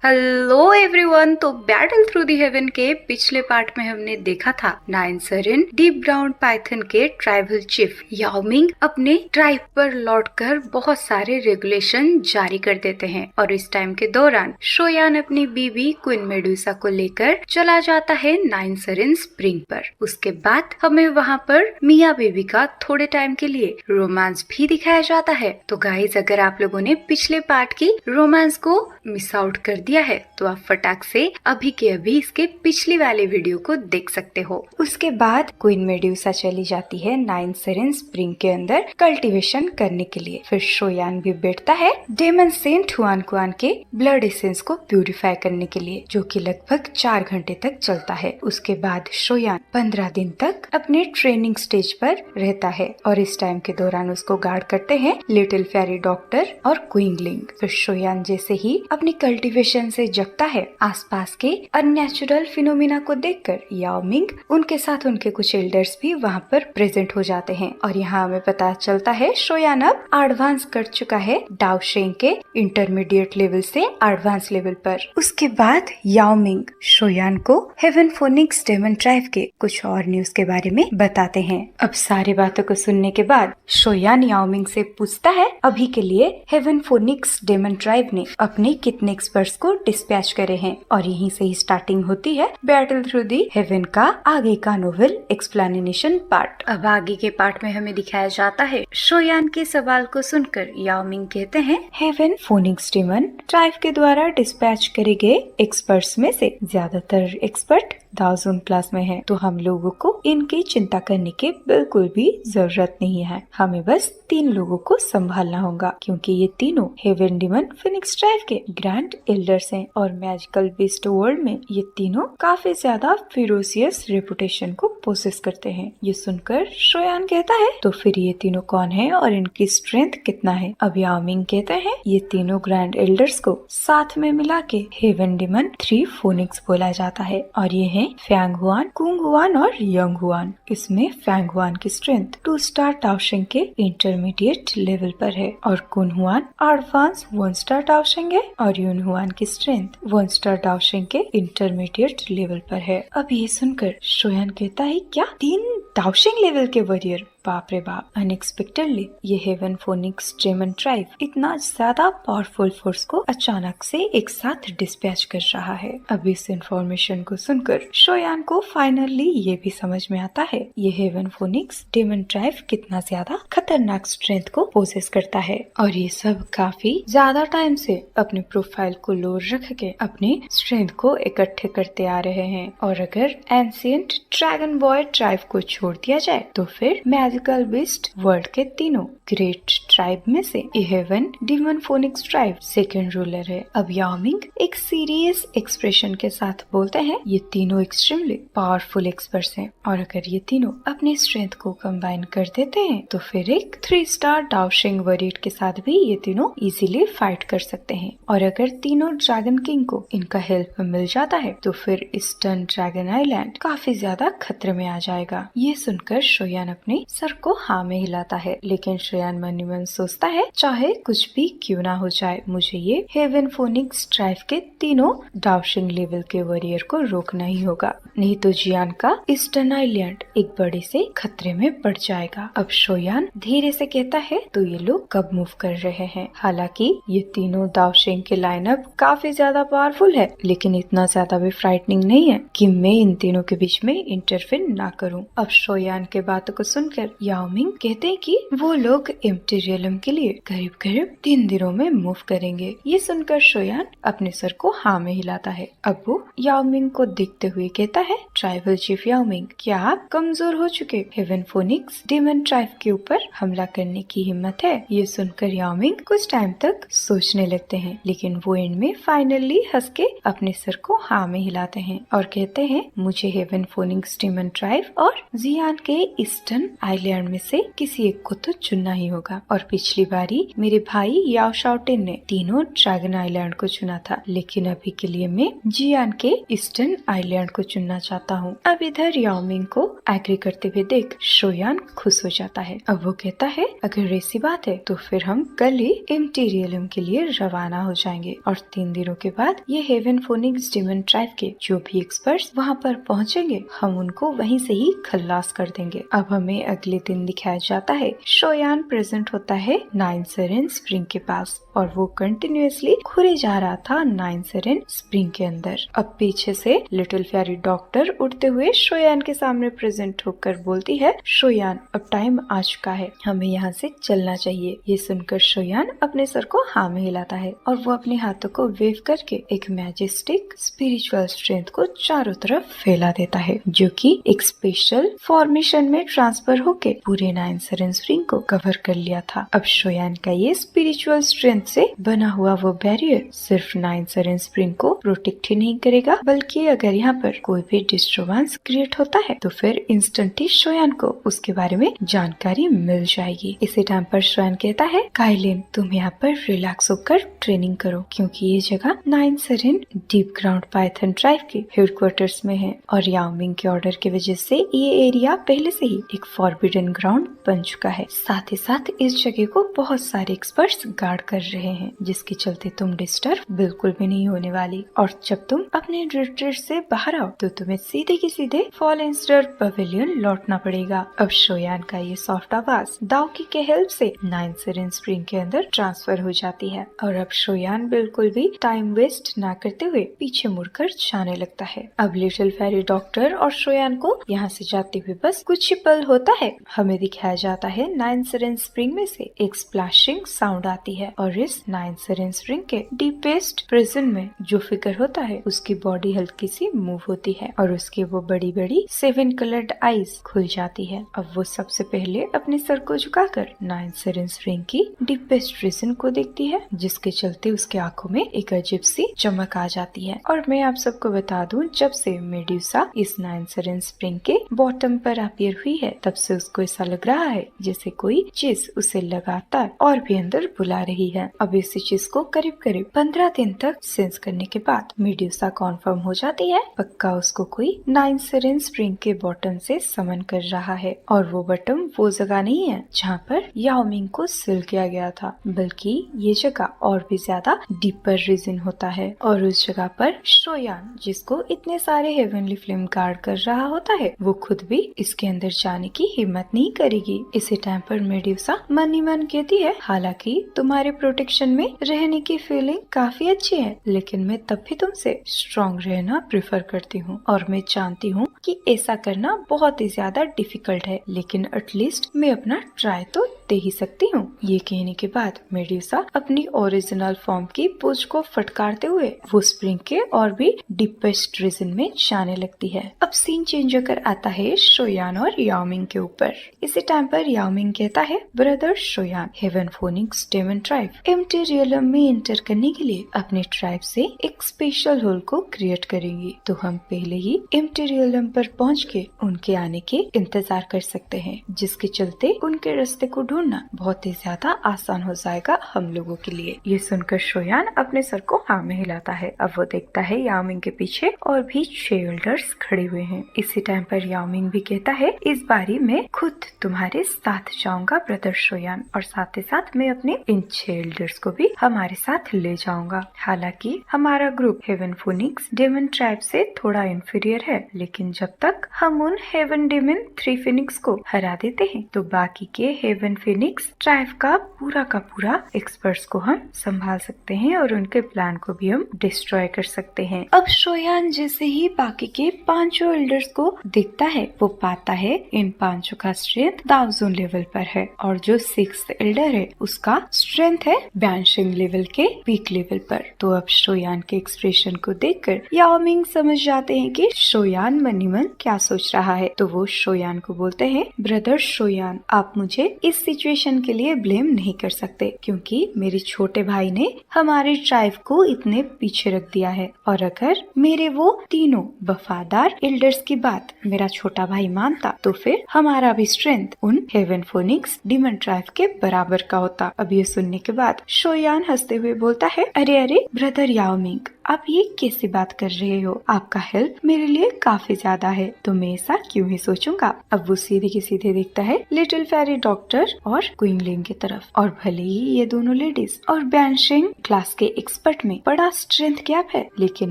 Hello everyone. तो battle through the haven के पिछले पार्ट में हमने देखा था नाइन सरिन डीप ग्राउंड पाइथन के ट्राइबल चीफ याओमिंग अपने ट्राइब पर लौटकर बहुत सारे रेगुलेशन जारी कर देते हैं और इस टाइम के दौरान शोयान अपनी बीवी क्वीन मेडुसा को लेकर चला जाता है नाइन सरिन स्प्रिंग पर। उसके बाद हमें वहाँ पर मिया बेबी का थोड़े टाइम के लिए रोमांस भी दिखाया जाता है। तो गाइज, अगर आप लोगों ने पिछले पार्ट की रोमांस को मिस आउट कर दिया है तो आप फटाक से अभी के अभी इसके पिछली वाले वीडियो को देख सकते हो। उसके बाद क्वीन मेडुसा चली जाती है नाइन सरिन स्प्रिंग के अंदर कल्टीवेशन करने के लिए। फिर शोयान भी बैठता है डेमन सेंट हुआन कुआन के ब्लड एसेंस को प्यूरिफाई करने के लिए, जो कि लगभग 4 घंटे तक चलता है। उसके बाद शोयान 15 दिन तक अपने ट्रेनिंग स्टेज पर रहता है और इस टाइम के दौरान उसको गार्ड करते हैं लिटिल फेरी डॉक्टर और क्विंगलिंग। फिर शोयान जैसे ही अपनी कल्टीवेशन से जगता है, आसपास के अननेचुरल फिनोमिना को देखकर याओमिंग उनके साथ उनके कुछ एल्डर्स भी वहाँ पर प्रेजेंट हो जाते हैं और यहाँ हमें पता चलता है शोयान अब एडवांस कर चुका है डाओशेंग के इंटरमीडिएट लेवल से एडवांस लेवल पर। उसके बाद याओमिंग शोयान को हेवन फोनिक्स डेमन ट्राइब के कुछ और न्यूज के बारे में बताते हैं। अब सारी बातों को सुनने के बाद शोयान याओमिंग से पूछता है अभी के लिए हेवन फोनिक्स डेमन ट्राइब ने अपने कितने एक्सपर्ट्स को डिस्पैच करे हैं, और यहीं से ही स्टार्टिंग होती है बैटल थ्रू दी हेवन का आगे का नोवेल एक्सप्लेनेशन पार्ट। अब आगे के पार्ट में हमें दिखाया जाता है शोयान के सवाल को सुनकर याओमिंग कहते हैं हेवन फोनिक्स डेमन ट्राइब के द्वारा डिस्पैच करे गए एक्सपर्ट्स में से ज्यादातर एक्सपर्ट दाओजुन क्लास में है, तो हम लोगों को इनकी चिंता करने की बिल्कुल भी जरूरत नहीं है। हमें बस 3 लोगों को संभालना होगा, क्योंकि ये तीनों हेवन डेमन फिनिक्स ट्राइब के ग्रैंड एल्डर्स हैं और मैजिकल बीस्ट वर्ल्ड में ये तीनों काफी ज्यादा फिरोसियस रेपुटेशन को पोसेस करते हैं। ये सुनकर शोयान कहता है तो फिर ये तीनों कौन है और इनकी स्ट्रेंथ कितना है। अब याओमिंग कहते हैं ये तीनों ग्रैंड एल्डर्स को साथ में मिला के हेवन डेमन 3 फोनिक्स बोला जाता है और ये है फैंग हुआन, कुंग हुआन और यंग हुआन। इसमें फैंग हुआन की स्ट्रेंथ 2 स्टार डाओशेंग के इंटरमीडिएट लेवल पर है और कुन हुआन एडवांस 1 स्टार डाओशेंग है और युन हुआन की स्ट्रेंथ 1 स्टार डाओशेंग के इंटरमीडिएट लेवल पर है। अब ये सुनकर शोयान कहता है क्या 3 डाओशेंग लेवल के वॉरियर? बाप रे बाप। अनएक्सपेक्टेडली ये हेवन फोनिक्स डेमन ट्राइब इतना ज्यादा पावरफुल फोर्स को अचानक से एक साथ डिस्पैच कर रहा है। अब इस इंफॉर्मेशन को सुनकर शोयान को फाइनली ये भी समझ में आता है ये हेवन फोनिक्स डेमन ट्राइब कितना ज्यादा खतरनाक स्ट्रेंथ को पोसेस करता है और ये सब काफी ज्यादा टाइम से अपने प्रोफाइल को लो रख के अपने स्ट्रेंथ को इकट्ठे करते आ रहे हैं। और अगर एंशिएंट ड्रैगन बॉय ट्राइब को छोड़ दिया जाए तो फिर मैजिकल बीस्ट वर्ल्ड के तीनों ग्रेट ट्राइब में से heaven demon phoenix tribe second ruler है। अब याओमिंग एक सीरियस एक्सप्रेशन के साथ बोलते हैं ये तीनों एक्सट्रीमली पावरफुल एक्सपर्ट्स हैं और अगर ये तीनों अपने स्ट्रेंथ को कंबाइन कर देते हैं तो फिर एक 3 स्टार डाओशेंग वॉरियर के साथ भी ये तीनों इजीली फाइट कर सकते हैं। और अगर तीनों ड्रैगन किंग को इनका हेल्प मिल जाता है तो फिर ईस्टर्न ड्रैगन आइलैंड काफी ज्यादा खतरे में आ जाएगा। ये सुनकर शोयान अपने सर को हाँ में हिलाता है, लेकिन शोयान मन ही मन सोचता है चाहे कुछ भी क्यों ना हो जाए मुझे ये हेवन फोनिक्स ट्राइब के तीनों डाओशेंग लेवल के वॉरियर को रोकना ही होगा, नहीं तो जियान का ईस्टर्न आइलैंड एक बड़े से खतरे में पड़ जाएगा। अब शोयान धीरे से कहता है तो ये लोग कब मूव कर रहे हैं। हालांकि ये तीनों दाओशेंग के लाइनअप काफी ज्यादा पावरफुल है, लेकिन इतना ज्यादा भी फ्राइटनिंग नहीं है कि मैं इन तीनों के बीच में इंटरफेयर ना करूं। अब शोयान के बातों को सुनकर याओमिंग कहते हैं कि वो लोग एम्प्टी रियलम के लिए करीब करीब 3 दिनों में मूव करेंगे। ये सुनकर शोयान अपने सर को हाँ में हिलाता है। अब वो याओमिंग को देखते हुए कहता है ट्राइबल चीफ याओमिंग क्या आप कमजोर हो चुके हेवन फोनिक्स डेमन ट्राइब के ऊपर हमला करने की हिम्मत है? ये सुनकर याओमिंग कुछ टाइम तक सोचने लगते हैं, लेकिन वो एंड में फाइनली हंस के अपने सर को हाँ में हिलाते हैं और कहते हैं मुझे हेवन फोनिक्स डेमन ट्राइब और जियान के ईस्टर्न आइलैंड आइलैंड में से किसी एक को तो चुनना ही होगा। और पिछली बारी मेरे भाई याओ शाओटिन ने तीनों ड्रैगन आइलैंड को चुना था, लेकिन अभी के लिए मैं जियान के ईस्टर्न आइलैंड को चुनना चाहता हूँ। अब इधर याओमिंग को एग्री करते हुए देख शोयान खुश हो जाता है। अब वो कहता है अगर ऐसी बात है तो फिर हम कल ही इम्टीरियलम के लिए रवाना हो जाएंगे और 3 दिनों के बाद ये हेवन फोनिक्स डेमन ट्राइब के जो भी एक्सपर्ट्स वहाँ पर पहुँचेंगे हम उनको वहीं से ही खल्लास कर देंगे। अब हमें अगले दिन दिखाया जाता है शोयान प्रेजेंट होता है 9 सेरेन स्प्रिंग के पास और वो कंटिन्यूअसली घुरे जा रहा था 9 सेरेन स्प्रिंग के अंदर। अब पीछे से लिटिल फेरी डॉक्टर उड़ते हुए शोयान के सामने प्रेजेंट होकर बोलती है शोयान अब टाइम आ चुका है, हमें यहाँ से चलना चाहिए। ये सुनकर शोयान अपने सर को हाँ में हिलाता है और वो अपने हाथों को वेव करके एक मैजेस्टिक स्पिरिचुअल स्ट्रेंथ को चारों तरफ फैला देता है जो कि एक स्पेशल फॉर्मेशन में ट्रांसफर होके पूरे 9 सेरेन स्प्रिंग को कवर कर लिया था। अब शोयान का ये स्पिरिचुअल स्ट्रेंथ से बना हुआ वो बैरियर सिर्फ 9 सेरेन स्प्रिंग को प्रोटेक्ट ही नहीं करेगा बल्कि अगर यहाँ पर कोई भी डिस्टर्बेंस क्रिएट होता है तो फिर इंस्टेंटली शोयान को उसके बारे में जानकारी मिल जाएगी। इसी टाइम पर शोयान कहता है काइलिन तुम यहाँ पर रिलैक्स होकर ट्रेनिंग करो क्योंकि ये जगह 9 सेरेन डीप ग्राउंड पाइथन ट्राइब के हेडक्वार्टर्स में है और याओमिंग के ऑर्डर की वजह से ये एरिया पहले से ही एक फॉरबिडन ग्राउंड बन चुका है। साथ ही साथ इस जगह को बहुत सारे एक्सपर्ट्स गार्ड कर रहे हैं जिसके चलते तुम डिस्टर्ब बिल्कुल भी नहीं होने वाली और जब तुम अपने रिट्रीट से बाहर आओ तो तुम्हें सीधे के सीधे फॉलन स्टार पवेलियन लौटना पड़ेगा। अब शोयान का ये सॉफ्ट आवाज दाओकी के हेल्प से 9 सेरेन स्प्रिंग के अंदर ट्रांसफर हो जाती है और अब शोयान बिल्कुल भी टाइम वेस्ट ना करते हुए पीछे मुड़कर जाने लगता है। अब लिटिल फेरी डॉक्टर और शोयान को यहाँ से जाते हुए बस कुछ ही पल होता है हमें दिखाया जाता है 9 सेरेन स्प्रिंग में से एक स्प्लैशिंग साउंड आती है और इस 9 सेरेन स्प्रिंग के डीपेस्ट प्रिजन में जो फिगर होता है उसकी बॉडी हल्की सी मूव होती है और उसकी वो बड़ी बड़ी 7 कलर्ड आईज खुल जाती है। अब वो सबसे पहले अपने सर को झुकाकर 9 सेरेन स्प्रिंग की डीपेस्ट रीजन को देखती है जिसके चलते उसके आंखों में एक अजीब सी चमक आ जाती है। और मैं आप सबको बता दूं जब से मेड्यूसा इस 9 सेरेन स्प्रिंग के बॉटम पर अपीयर हुई है तब से उसको ऐसा लग रहा है जैसे कोई चीज उसे लगातार और भी अंदर बुला रही है। अब इसी चीज को करीब करीब 15 दिन तक सेंस करने के बाद मेड्यूसा कॉन्फर्म हो जाती है पक्का उसको कोई 9 सेरेन स्प्रिंग के बॉटम से समन कर रहा है और वो बॉटम वो जगह नहीं है जहाँ पर याओमिंग को सील किया गया था बल्कि ये जगह और भी ज्यादा डीपर रीजन होता है और उस जगह पर शोयान जिसको इतने सारे हेवनली फ्लेम गार्ड कर रहा होता है वो खुद भी इसके अंदर जाने की हिम्मत नहीं करेगी। इसी टाइम पर मेड्यूसा मन ही मन कहती है हालांकि तुम्हारे प्रोटेक्शन में रहने की फीलिंग काफी अच्छी है लेकिन मैं तब भी तुमसे स्ट्रॉन्ग रहना प्रेफर करती हूँ और मैं जानती हूँ कि ऐसा करना बहुत ही ज्यादा डिफिकल्ट है लेकिन एटलीस्ट मैं अपना ट्राई तो दे ही सकती हूँ। ये कहने के बाद मेड्यूसा अपनी ओरिजिनल फॉर्म की पूंछ को फटकारते हुए वो स्प्रिंग के और भी डीपेस्ट रीजन में जाने लगती है। अब सीन चेंज होकर आता है शोयान और याओमिंग के ऊपर। इसी टाइम पर याओमिंग कहता है brother Xiao Yan heaven phoenix demon tribe empty realm में एंटर करने के लिए अपने ट्राइब से एक स्पेशल होल को क्रिएट करेंगी तो हम पहले ही एम्प्टी रियलम पर पहुँच के उनके आने के इंतजार कर सकते हैं जिसके चलते उनके रास्ते को ढूंढना बहुत ही ज्यादा आसान हो जाएगा हम लोगों के लिए। ये सुनकर शोयान अपने सर को हाँ में हिलाता है। अब वो देखता है याओमिंग के पीछे और भी 6 एल्डर्स खड़े हुए हैं। इसी टाइम पर याओमिंग भी कहता है इस बारी मैं खुद तुम्हारे साथ जाऊंगा ब्रदर शोयान और साथ ही साथ मैं अपने इन 6 एल्डर्स को भी हमारे साथ ले जाऊंगा। हालांकि हमारा group heaven phoenix demon tribe से थोड़ा इंफीरियर है लेकिन जब तक हम उन हेवन डेमन 3 फिनिक्स को हरा देते हैं तो बाकी के हेवन फिनिक्स ट्राइब का पूरा एक्सपर्ट्स को हम संभाल सकते हैं और उनके प्लान को भी हम डिस्ट्रॉय कर सकते हैं। अब शोयान जैसे ही बाकी के 5 एल्डर्स को देखता है वो पाता है इन 5 का स्ट्रेंथ दावजोन लेवल पर है और जो 6th एल्डर है उसका स्ट्रेंथ है बैंशिंग लेवल के वीक लेवल पर। तो अब शोयान के एक्सप्रेशन को देखकर याओमिंग समझ जाते हैं कि शोयान मन ही मन क्या सोच रहा है। तो वो शोयान को बोलते हैं ब्रदर शोयान आप मुझे इस सिचुएशन के लिए ब्लेम नहीं कर सकते, क्योंकि मेरे छोटे भाई ने हमारे ट्राइब को इतने पीछे रख दिया है। और अगर मेरे वो तीनों वफादार एल्डर्स की बात मेरा छोटा भाई मानता तो फिर हमारा भी स्ट्रेंथ उन हेवन फोनिक्स डीमन ट्राइब के बराबर का होता। अब ये सुनने के बाद शोयान हंसते हुए बोलता है, अरे अरे ब्रदर याओमिंग, आप ये कैसी बात कर रहे हो? आपका हेल्प मेरे लिए काफी ज्यादा है, तो मैं ऐसा क्यों ही सोचूंगा। अब वो सीधे के सीधे देखता है लिटिल फेरी डॉक्टर और क्विंगलिंग की तरफ, और भले ही ये दोनों लेडीज और बैंशिंग क्लास के एक्सपर्ट में बड़ा स्ट्रेंथ गैप है, लेकिन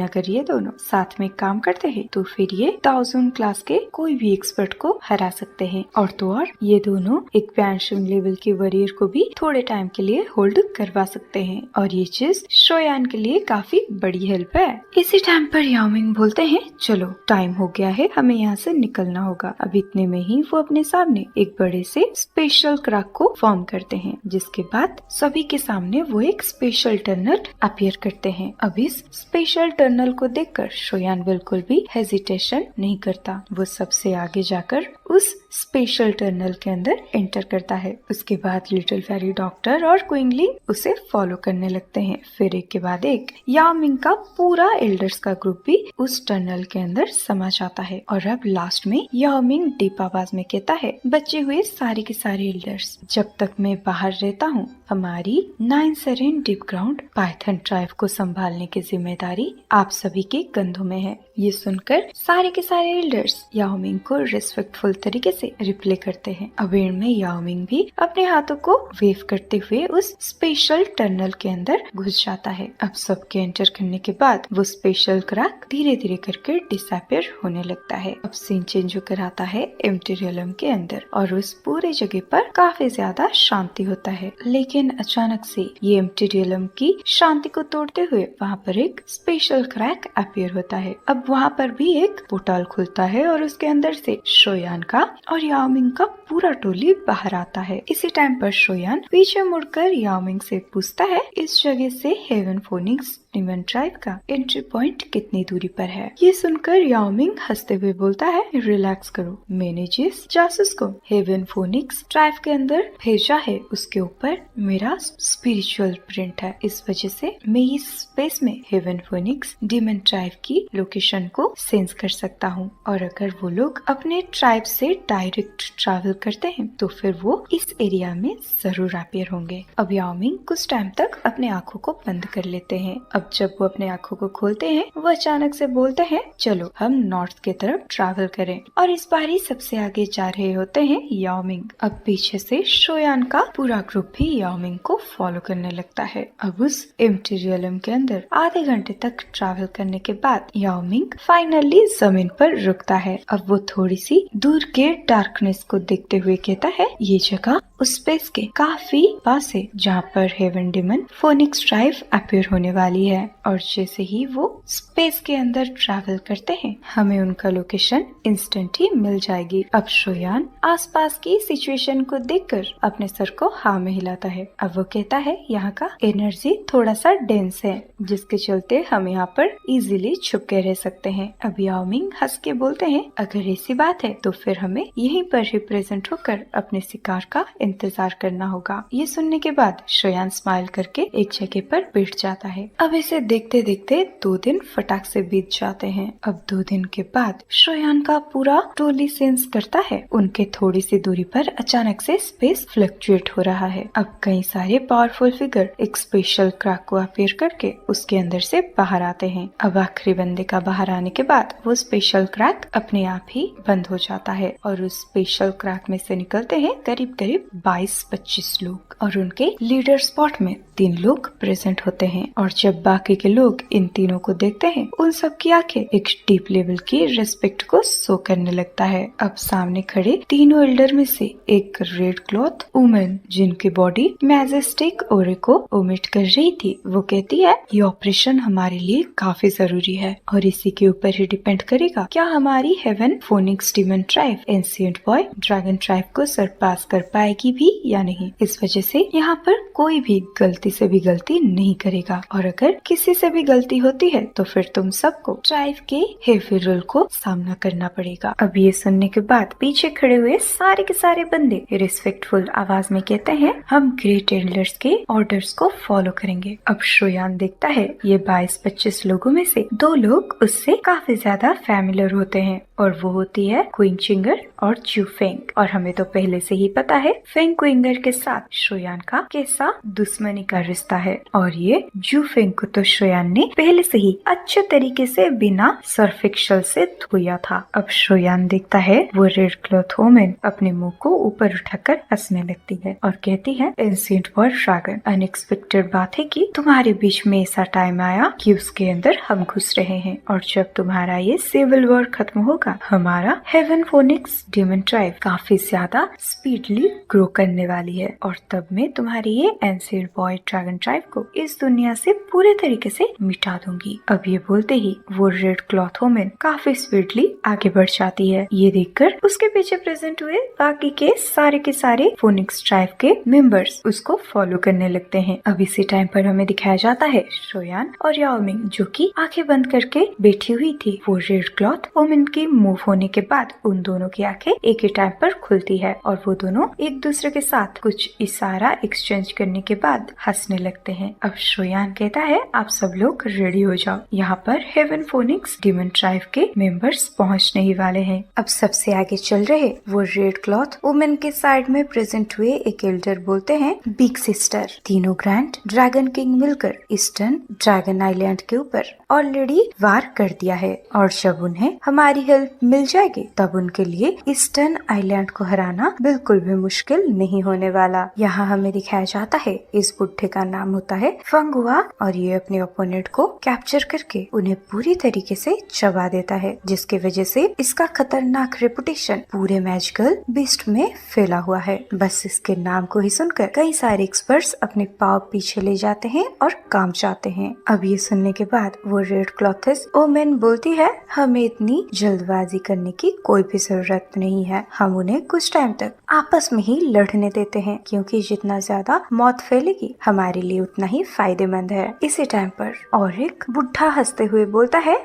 अगर ये दोनों साथ में काम करते हैं तो फिर ये 1000 क्लास के कोई भी एक्सपर्ट को हरा सकते हैं। और तो और ये दोनों एक बैंशिंग लेवल के वॉरियर को भी थोड़े टाइम के लिए होल्ड करवा सकते हैं, और ये चीज शोयान के लिए काफी बड़ी हेल्प है। इसी टाइम पर याओमिंग बोलते हैं, चलो टाइम हो गया है, हमें यहाँ से निकलना होगा। अब इतने में ही वो अपने सामने एक बड़े से स्पेशल क्रैक को फॉर्म करते हैं, जिसके बाद सभी के सामने वो एक स्पेशल टनल अपीयर करते हैं। अब इस स्पेशल टनल को देखकर शोयान बिल्कुल भी हेजिटेशन नहीं करता, वो सबसे आगे जाकर उस स्पेशल टनल के अंदर एंटर करता है। उसके बाद लिटिल फेरी डॉक्टर और क्विंगलिंग उसे फॉलो करने लगते हैं। फिर एक के बाद एक याओमिंग का पूरा एल्डर्स का ग्रुप भी उस टनल के अंदर समा जाता है। और अब लास्ट में याओमिंग डीप आवाज में कहता है, बचे हुए सारे के सारे एल्डर्स, जब तक मैं बाहर रहता हूँ, हमारी 9 सेरेन डीप ग्राउंड पाइथन ट्राइब को संभालने की जिम्मेदारी आप सभी के कंधों में है। ये सुनकर सारे के सारे एल्डर्स याओमिंग को रिस्पेक्टफुल तरीके से रिप्ले करते हैं। अब एंड में याओमिंग भी अपने हाथों को वेव करते हुए उस स्पेशल टनल के अंदर घुस जाता है। अब सबके एंटर करने के बाद वो स्पेशल क्रैक धीरे धीरे करके डिसअपीयर होने लगता है। अब सीन चेंज होकर आता है एम्प्टी रियलम के अंदर, और उस पूरे जगह पर काफी ज्यादा शांति होता है। लेकिन अचानक से ये एम्प्टी रियलम की शांति को तोड़ते हुए वहाँ पर एक स्पेशल क्रैक अपीयर होता है। अब वहाँ पर भी एक पोर्टल खुलता है और उसके अंदर से शोयान का और याओमिंग का पूरा टोली बाहर आता है। इसी टाइम पर शोयान पीछे मुड़कर याओमिंग से पूछता है, इस जगह से हेवन फोनिक्स डीमन ट्राइब का एंट्री पॉइंट कितनी दूरी पर है? ये सुनकर याओमिंग हंसते हुए बोलता है, रिलैक्स करो, मैंने जिस जासूस को हेवन फोनिक्स ट्राइब के अंदर भेजा है उसके ऊपर मेरा स्पिरिचुअल प्रिंट है। इस वजह से मैं इस स्पेस में हेवन फोनिक्स डीमन ट्राइब की लोकेशन को सेंस कर सकता हूँ, और अगर वो लोग अपने ट्राइब से डायरेक्ट ट्रैवल करते हैं तो फिर वो इस एरिया में जरूर अपीयर होंगे। अब याओमिंग कुछ टाइम तक अपने आँखों को बंद कर लेते हैं। अब जब वो अपने आँखों को खोलते हैं, वो अचानक से बोलते हैं, चलो हम नॉर्थ की तरफ ट्रैवल करें। और इस बारी सबसे आगे जा रहे होते हैं याओमिंग। अब पीछे से शोयान का पूरा ग्रुप भी याओमिंग को फॉलो करने लगता है। अब उस एम्प्टी रियलम के अंदर आधे घंटे तक ट्रैवल करने के बाद याओमिंग फाइनली जमीन पर रुकता है। अब वो थोड़ी सी दूर के डार्कनेस को देखते हुए कहता है, ये जगह उस स्पेस के काफी पास है जहाँ पर heaven demon phoenix tribe appear होने वाली है, और जैसे ही वो स्पेस के अंदर ट्रैवल करते हैं हमें उनका लोकेशन इंस्टेंट ही मिल जाएगी। अब शोयान आसपास की सिचुएशन को देखकर अपने सर को हाँ में हिलाता है। अब वो कहता है, यहाँ का एनर्जी थोड़ा सा डेंस है, जिसके चलते हम यहाँ पर इजीली छुप के रह सकते हैं। अब याओमिंग हंस के बोलते हैं, अगर ऐसी बात है तो फिर हमें यहीं पर ही प्रेजेंट होकर अपने शिकार का इंतजार करना होगा। ये सुनने के बाद शोयान स्माइल करके एक जगह पर बैठ जाता है। अब इसे देखते देखते 2 दिन फटाक से बीत जाते हैं। अब 2 दिन के बाद शोयान का पूरा टोली सेंस करता है उनके थोड़ी सी दूरी पर अचानक से स्पेस फ्लक्चुएट हो रहा है। अब कई सारे पावरफुल फिगर एक स्पेशल क्रैक को अपीयर करके उसके अंदर से बाहर आते हैं। अब आखिरी बंदे का बाहर आने के बाद वो स्पेशल क्रैक अपने आप ही बंद हो जाता है, और उस स्पेशल क्रैक में से निकलते हैं करीब करीब 22-25 लोग, और उनके लीडर स्पॉट में 3 लोग प्रेजेंट होते हैं। और जब बाकी के लोग इन तीनों को देखते हैं, उन सब की आंखें एक डीप लेवल की रिस्पेक्ट को शो करने लगता है। अब सामने खड़े तीनों एल्डर में से एक रेड क्लॉथ वुमेन, जिनकी बॉडी मैजेस्टिक ओरे को ओमिट कर रही थी, वो कहती है, ये ऑपरेशन हमारे लिए काफी जरूरी है और इसी के ऊपर ही डिपेंड करेगा क्या हमारी heaven phoenix demon tribe ancient boy dragon tribe को सरपास कर पाएगी भी या नहीं। इस वजह से यहाँ पर कोई भी गलती से भी गलती नहीं करेगा और अगर किसी से भी गलती होती है तो फिर तुम सबको ट्राइब के हेवी रूल को सामना करना पड़ेगा। अब ये सुनने के बाद पीछे खड़े हुए सारे के सारे बंदे रिस्पेक्टफुल आवाज में कहते हैं हम ग्रेट एल्डर्स के ऑर्डर्स को फॉलो करेंगे। अब श्रोयान देखता है ये 22-25 लोगों में से 2 लोग उससे काफी ज्यादा फैमिलियर होते हैं और वो होती है क्वीन चिंगर और जू फेंग। और हमें तो पहले से ही पता है फेंग क्विंगर के साथ श्रोयान का कैसा दुश्मनी का रिश्ता है और ये जू फेंग को तो श्रोयान ने पहले से ही अच्छे तरीके से बिना सर्फ एक्सेल से धोया था। अब श्रोयान देखता है वो रेड क्लॉथ वुमन अपने मुंह को ऊपर उठाकर हंसने लगती है और कहती है एंशिएंट वॉर ड्रैगन, अनएक्सपेक्टेड बात है कि तुम्हारे बीच में ऐसा टाइम आया कि उसके अंदर हम घुस रहे हैं और जब तुम्हारा ये सिविल वॉर खत्म होगा हमारा हेवन फोनिक्स डेमन ट्राइब काफी ज्यादा स्पीडली ग्रो करने वाली है और तब मैं तुम्हारी ये एंशिएंट बॉय ड्रैगन ट्राइब को इस दुनिया से पूरे तरीके से मिटा दूंगी। अब ये बोलते ही वो रेड क्लॉथ वुमन काफी स्पीडली आगे बढ़ जाती है। ये देखकर उसके पीछे प्रेजेंट हुए बाकी के सारे फोनिक्स ट्राइब के मेंबर्स उसको फॉलो करने लगते हैं। अब इसी टाइम पर हमें दिखाया जाता है श्रोयान और याओमिंग जो कि आंखें बंद करके बैठी हुई थी। वो रेड क्लॉथ वुमन की मूव होने के बाद उन दोनों की आंखें एक ही टाइम पर खुलती है और वो दोनों एक दूसरे के साथ कुछ इशारा एक्सचेंज करने के बाद हंसने लगते हैं। अब श्रोयान कहता है आप सब लोग रेडी हो जाओ, यहाँ पर हेवन फोनिक्स डेमन ट्राइब के मेंबर्स पहुँचने ही वाले हैं। अब सबसे आगे चल रहे वो रेड क्लॉथ वुमन के साइड में प्रेजेंट हुए एक एल्डर बोलते हैं बिग सिस्टर, तीनों ग्रैंड ड्रैगन किंग मिलकर ईस्टर्न ड्रैगन आइलैंड के ऊपर ऑलरेडी वार कर दिया है और जब उन्हें हमारी हेल्प मिल जाएगी तब उनके लिए ईस्टर्न आइलैंड को हराना बिल्कुल भी मुश्किल नहीं होने वाला। यहाँ हमें दिखाया जाता है इस बुढ़े का नाम होता है फंगुआ और ये अपने ओपोनेंट को कैप्चर करके उन्हें पूरी तरीके से चबा देता है जिसकी वजह से इसका खतरनाक रेपुटेशन पूरे मैजिकल बीस्ट में फैला हुआ है। बस इसके नाम को ही सुनकर कई सारे एक्सपर्ट्स अपने पाव पीछे ले जाते हैं और काम चाहते हैं। अब ये सुनने के बाद वो रेड क्लॉथेस वुमन बोलती है हमें इतनी जल्दबाजी करने की कोई भी जरूरत नहीं है, हम उन्हें कुछ टाइम तक आपस में ही लड़ने देते हैं क्योंकि जितना ज्यादा मौत फैलेगी हमारे लिए उतना ही फायदेमंद है। इसी टाइम पर और एक बुढ़ा हंसते हुए बोलता है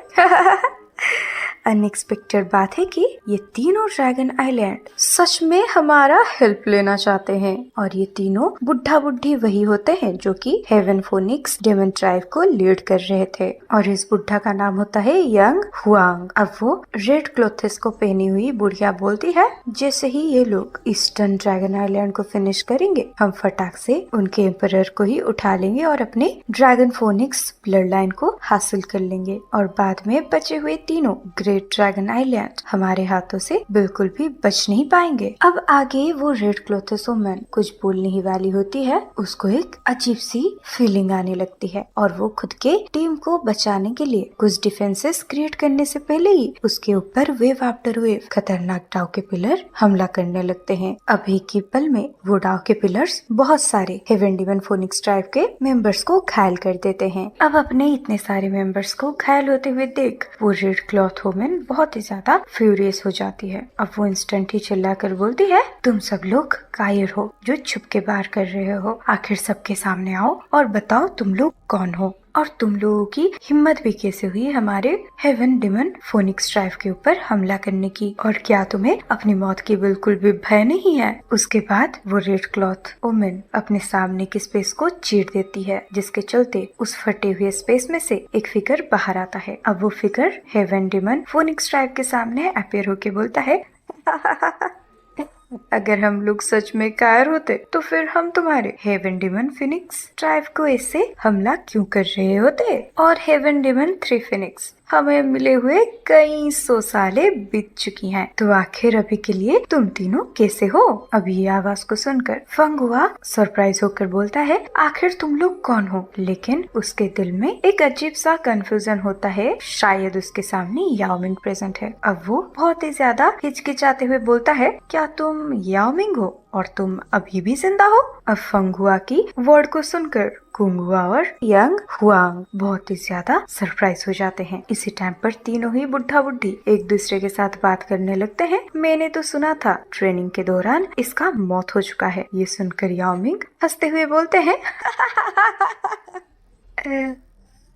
अनएक्सपेक्टेड बात है कि ये तीनों ड्रैगन आइलैंड सच में हमारा हेल्प लेना चाहते हैं और ये तीनों बुढ़ा बुढ़ी वही होते हैं जो कि हेवन फोनिक्स डेमन ट्राइब को लीड कर रहे थे और इस बुढ़ा का नाम होता है यंग हुआंग। अब वो रेड क्लोथेस को पहनी हुई बुढ़िया बोलती है जैसे ही ये लोग ईस्टर्न ड्रैगन आइलैंड को फिनिश करेंगे हम फटाक से उनके एम्परर को ही उठा लेंगे और अपने ड्रैगन फोनिक्स ब्लड लाइन को हासिल कर लेंगे और बाद में बचे हुए तीनों ग्रेट ड्रैगन आइलैंड हमारे हाथों से बिल्कुल भी बच नहीं पाएंगे। अब आगे वो रेड क्लोथेस वुमन कुछ बोलने ही वाली होती है, उसको एक अजीब सी फीलिंग आने लगती है और वो खुद के टीम को बचाने के लिए कुछ डिफेंसेस क्रिएट करने से पहले ही उसके ऊपर वेव आफ्टर वेव खतरनाक डाव के पिलर हमला करने लगते हैं। अभी की पल में वो डाव के पिलर्स बहुत सारे हेवन डेमन फोनिक्स ट्राइब के मेंबर्स को घायल कर देते हैं। अब अपने इतने सारे मेंबर्स को घायल होते हुए देख वो रेड क्लॉथ वुमन बहुत ही ज्यादा फ्यूरियस हो जाती है। अब वो इंस्टेंट ही चिल्लाकर बोलती है तुम सब लोग कायर हो जो छुप के बाहर कर रहे हो, आखिर सबके सामने आओ और बताओ तुम लोग कौन हो और तुम लोगों की हिम्मत भी कैसे हुई हमारे हेवन डेमन फोनिक्स ट्राइब के ऊपर हमला करने की, और क्या तुम्हें अपनी मौत की बिल्कुल भी भय नहीं है। उसके बाद वो रेड क्लॉथ वुमन अपने सामने की स्पेस को चीर देती है जिसके चलते उस फटे हुए स्पेस में से एक फिगर बाहर आता है। अब वो figure heaven demon phoenix tribe के सामने अपीयर होके बोलता है अगर हम लोग सच में कायर होते तो फिर हम तुम्हारे हेवन डेमन फिनिक्स ट्राइब को ऐसे हमला क्यों कर रहे होते, और हेवन डेमन 3 फिनिक्स हमें मिले हुए कई 100 साले बीत चुकी हैं, तो आखिर अभी के लिए तुम तीनों कैसे हो। अब ये आवाज को सुनकर फंगुआ सरप्राइज होकर बोलता है आखिर तुम लोग कौन हो, लेकिन उसके दिल में एक अजीब सा कंफ्यूजन होता है, शायद उसके सामने याओमिंग प्रेजेंट है। अब वो बहुत ही ज्यादा हिचकिचाते हुए बोलता है क्या तुम तुम याओमिंग हो और तुम अभी भी जिंदा हो? अब फंगुआ की वर्ड को सुनकर कुंगुआ और यंग हुआंग बहुत ही ज्यादा सरप्राइज हो जाते हैं। इसी टाइम पर तीनों ही बुढ़ा बुढ़ी एक दूसरे के साथ बात करने लगते हैं। मैंने तो सुना था ट्रेनिंग के दौरान इसका मौत हो चुका है। ये सुनकर याओमिंग हंसते हुए बोलते हैं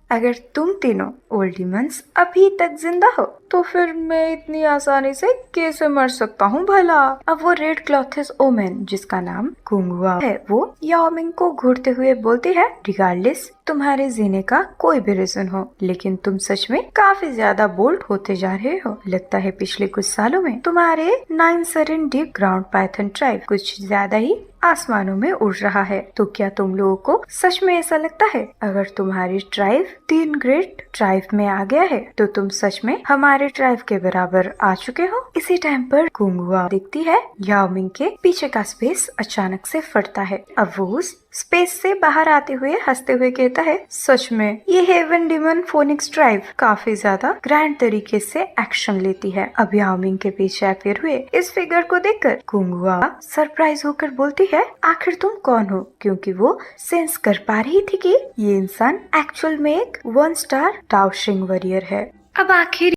अगर तुम तीनों ओल्ड डिमंस अभी तक जिंदा हो तो फिर मैं इतनी आसानी से कैसे मर सकता हूँ भला? अब वो रेड क्लॉथेस ओमेन जिसका नाम कुंगुआ है वो याओमिंग को घूरते हुए बोलती है, रिगार्डलेस तुम्हारे जीने का कोई भी रीजन हो, लेकिन तुम सच में काफी ज्यादा बोल्ड होते जा रहे हो। लगता है पिछले कुछ सालों में तुम्हारे 9 सरेन डीप ग्राउंड पाइथन ट्राइब कुछ ज्यादा ही आसमानों में उड़ रहा है। तो क्या तुम लोगों को सच में ऐसा लगता है? अगर तुम्हारी ट्राइब 3 ग्रेट ट्राइब में आ गया है तो तुम सच में हमारे ट्राइब के बराबर आ चुके हो। इसी टाइम पर कुंगुआ देखती है याओमिंग के पीछे का स्पेस अचानक से फटता है। अब वो उस स्पेस से बाहर आते हुए हंसते हुए कहता है, सच में ये हेवन डिमन फोनिक्स ट्राइब काफी ज्यादा ग्रैंड तरीके से एक्शन लेती है। अब याओमिंग के पीछे अपीयर हुए इस फिगर को देखकर कुंगुआ सरप्राइज होकर बोलती है, आखिर तुम कौन हो? क्योंकि वो सेंस कर पा रही थी कि ये इंसान एक्चुअल में एक 1 स्टार डाओशिंग वॉरियर है। अब आखिर